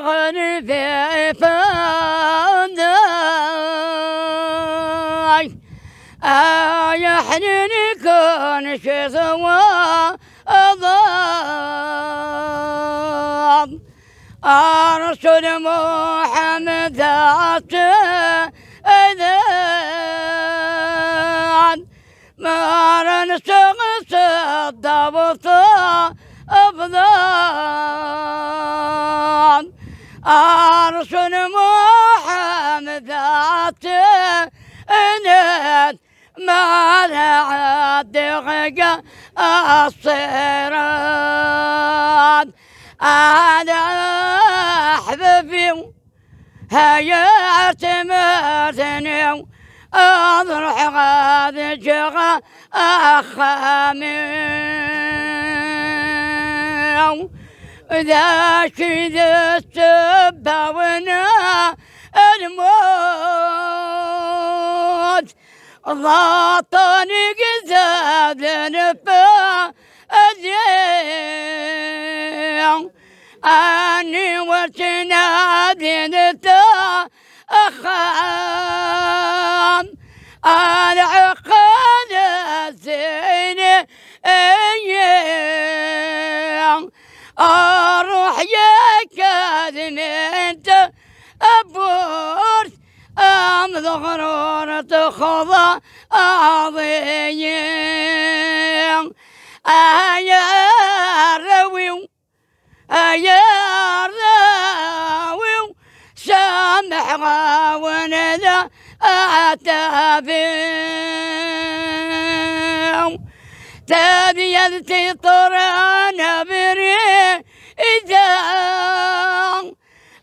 غني في فنداي يا حنين كون شي سوا أضام أرسل محمد أذان ما رنسقس الضبط أفضل أرسل محمد أذان ما لعد دقيقة الصيران أنا أحبابي هيا اعتمدني أضرح غاد جغا أخامي ذاك ذا السباونا الموت ضاطني قزاد نفا أزيان أني وتنادي نتا أخام العقاد الزين أيام أروح يا كاذب أنت أبورت أم ظهرورة خضا عظيم يا روي يا راوي سامح غاون ذا أعتابي تبيذتي طران بري إذا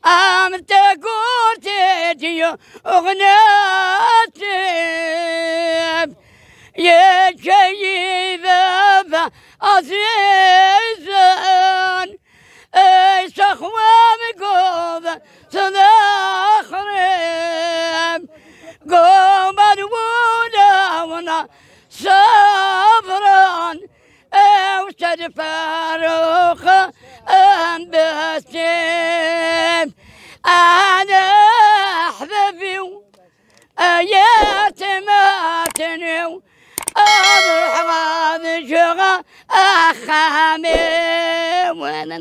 أم تقول تجي أغناتي يا شيبة عزيزا اي سخوام قوض تذاخرم قوم الولا ونا صبرا او تدفاروخ ام بسيم انا احبابي يا تماتني أضرح غاض شغا أخامي وانا